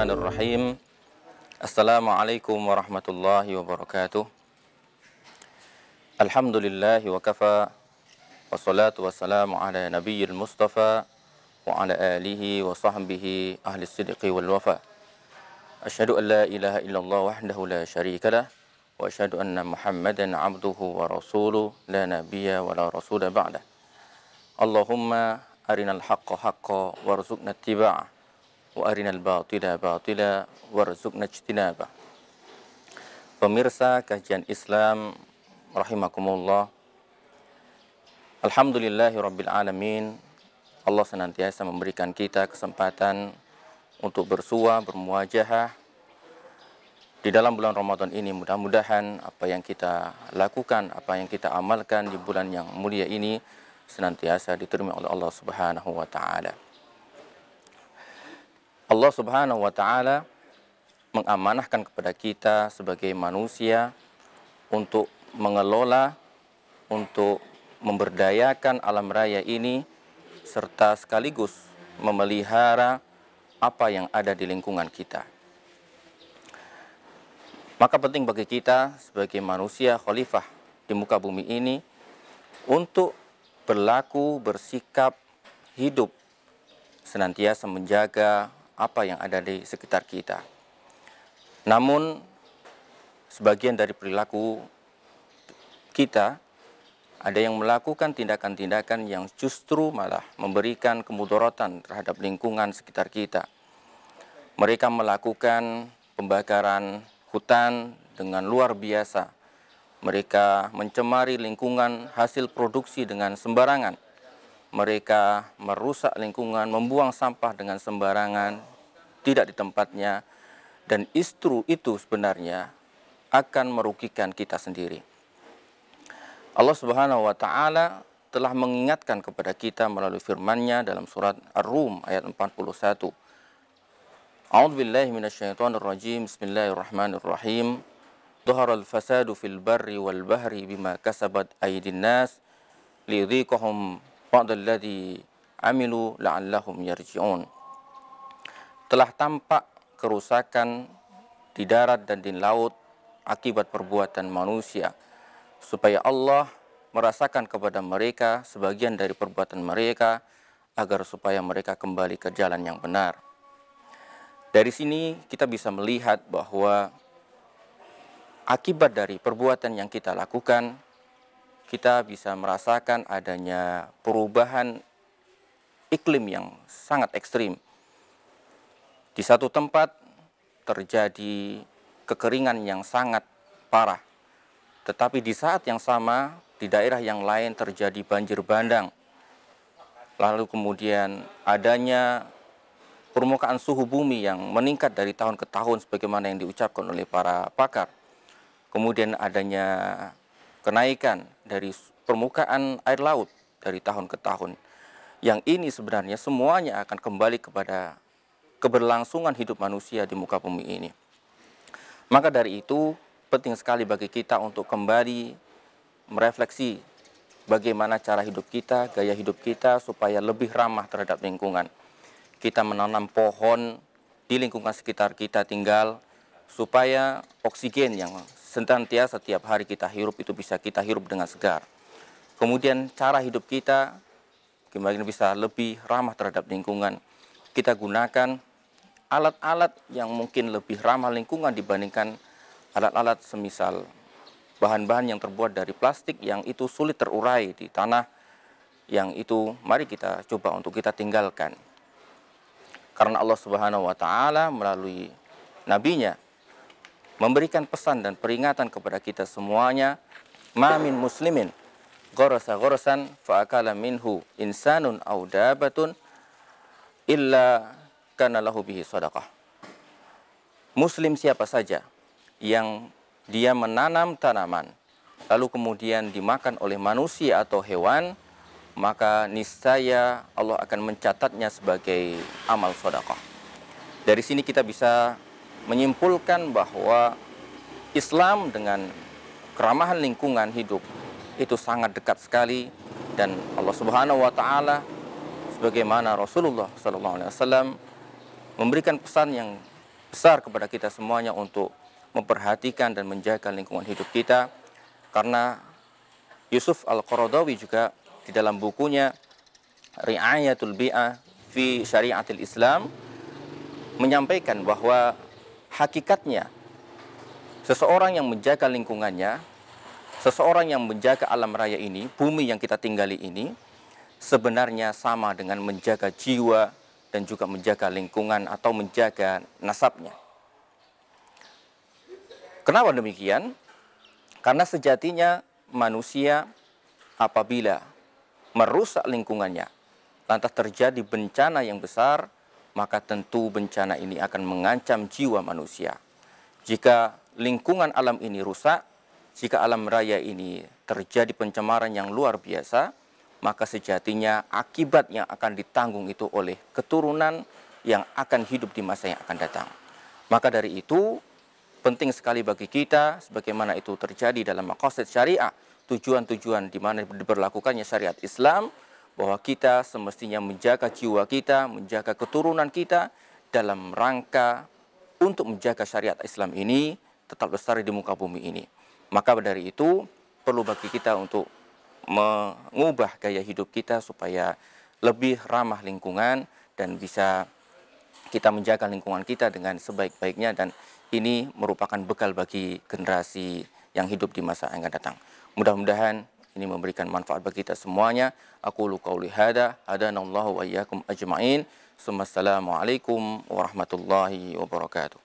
Bismillahirrahmanirrahim. Assalamualaikum warahmatullahi wabarakatuh. Alhamdulillahi wa kafa. Wassalatu wassalamu ala nabiyyil mustafa wa ala alihi wa sahbihi ahli sidqi wal wafa. Asyhadu an la ilaha illallah wahdahu la syarika lah wa asyhadu anna Muhammadan abduhu wa rasuluh la nabiyya wa la rasula ba'dah. Allahumma arinal haqqa haqqa warzuqna ittiba'ah wa arinal batila batila warzuqna ijtinabah. Pemirsa kajian Islam rahimakumullah. Alhamdulillahi rabbil alamin. Allah senantiasa memberikan kita kesempatan untuk bersua, bermuajahah di dalam bulan Ramadan ini. Mudah-mudahan apa yang kita lakukan, apa yang kita amalkan di bulan yang mulia ini senantiasa diterima oleh Allah Subhanahu wa taala. Allah Subhanahu wa taala mengamanahkan kepada kita sebagai manusia untuk mengelola, untuk memberdayakan alam raya ini, serta sekaligus memelihara apa yang ada di lingkungan kita. Maka penting bagi kita sebagai manusia khalifah di muka bumi ini untuk berlaku, bersikap, hidup, senantiasa menjaga apa yang ada di sekitar kita. Namun, sebagian dari perilaku kita, ada yang melakukan tindakan-tindakan yang justru malah memberikan kemudaratan terhadap lingkungan sekitar kita. Mereka melakukan pembakaran hutan dengan luar biasa. Mereka mencemari lingkungan hasil produksi dengan sembarangan. Mereka merusak lingkungan, membuang sampah dengan sembarangan, tidak di tempatnya, dan justru itu sebenarnya akan merugikan kita sendiri. Allah Subhanahu wa taala telah mengingatkan kepada kita melalui firman-Nya dalam surat Ar-Rum ayat 41. A'udzubillahi minasyaitonirrajim. Bismillahirrahmanirrahim. Dhaharal fasadu fil barri wal bahri bima kasabat aydin nas liyudhiqahum ba'dalladzi amilu la'allahum yarji'un. Telah tampak kerusakan di darat dan di laut akibat perbuatan manusia, supaya Allah merasakan kepada mereka sebagian dari perbuatan mereka, agar supaya mereka kembali ke jalan yang benar. Dari sini kita bisa melihat bahwa akibat dari perbuatan yang kita lakukan, kita bisa merasakan adanya perubahan iklim yang sangat ekstrim. Di satu tempat terjadi kekeringan yang sangat parah. Tetapi di saat yang sama, di daerah yang lain terjadi banjir bandang. Lalu kemudian adanya permukaan suhu bumi yang meningkat dari tahun ke tahun sebagaimana yang diucapkan oleh para pakar. Kemudian adanya kenaikan dari permukaan air laut dari tahun ke tahun. Yang ini sebenarnya semuanya akan kembali kepada keberlangsungan hidup manusia di muka bumi ini. Maka dari itu penting sekali bagi kita untuk kembali merefleksi bagaimana cara hidup kita, gaya hidup kita supaya lebih ramah terhadap lingkungan. Kita menanam pohon di lingkungan sekitar kita tinggal supaya oksigen yang senantiasa setiap hari kita hirup itu bisa kita hirup dengan segar. Kemudian cara hidup kita gimana bisa lebih ramah terhadap lingkungan. Kita gunakan alat-alat yang mungkin lebih ramah lingkungan dibandingkan alat-alat semisal bahan-bahan yang terbuat dari plastik yang itu sulit terurai di tanah, yang itu mari kita coba untuk kita tinggalkan. Karena Allah Subhanahu wa taala melalui nabinya memberikan pesan dan peringatan kepada kita semuanya, ma min muslimin gharasa gharasan fa akala minhu insanun aw dabatun illa kana lahu bihi shadaqah. Muslim siapa saja yang dia menanam tanaman lalu kemudian dimakan oleh manusia atau hewan, maka niscaya Allah akan mencatatnya sebagai amal sedekah. Dari sini kita bisa menyimpulkan bahwa Islam dengan keramahan lingkungan hidup itu sangat dekat sekali, dan Allah Subhanahu wa taala sebagaimana Rasulullah SAW memberikan pesan yang besar kepada kita semuanya untuk memperhatikan dan menjaga lingkungan hidup kita, karena Yusuf Al-Qaradawi juga di dalam bukunya Ri'ayatul Bi'ah fi Syariatil Islam menyampaikan bahwa hakikatnya seseorang yang menjaga lingkungannya, seseorang yang menjaga alam raya ini, bumi yang kita tinggali ini, sebenarnya sama dengan menjaga jiwa dan juga menjaga lingkungan atau menjaga nasabnya. Kenapa demikian? Karena sejatinya manusia apabila merusak lingkungannya, lantas terjadi bencana yang besar, maka tentu bencana ini akan mengancam jiwa manusia. Jika lingkungan alam ini rusak, jika alam raya ini terjadi pencemaran yang luar biasa, maka sejatinya akibat yang akan ditanggung itu oleh keturunan yang akan hidup di masa yang akan datang. Maka dari itu, penting sekali bagi kita, sebagaimana itu terjadi dalam maqasid syariah, tujuan-tujuan di mana diberlakukannya syariat Islam, bahwa kita semestinya menjaga jiwa kita, menjaga keturunan kita dalam rangka untuk menjaga syariat Islam ini tetap lestari di muka bumi ini. Maka dari itu, perlu bagi kita untuk mengubah gaya hidup kita supaya lebih ramah lingkungan dan bisa kita menjaga lingkungan kita dengan sebaik-baiknya, dan ini merupakan bekal bagi generasi yang hidup di masa yang akan datang. Mudah-mudahan ini memberikan manfaat bagi kita semuanya. Aqulu qauli hadza, hadanallahu wa iyyakum ajma'in. Assalamualaikum warahmatullahi wabarakatuh.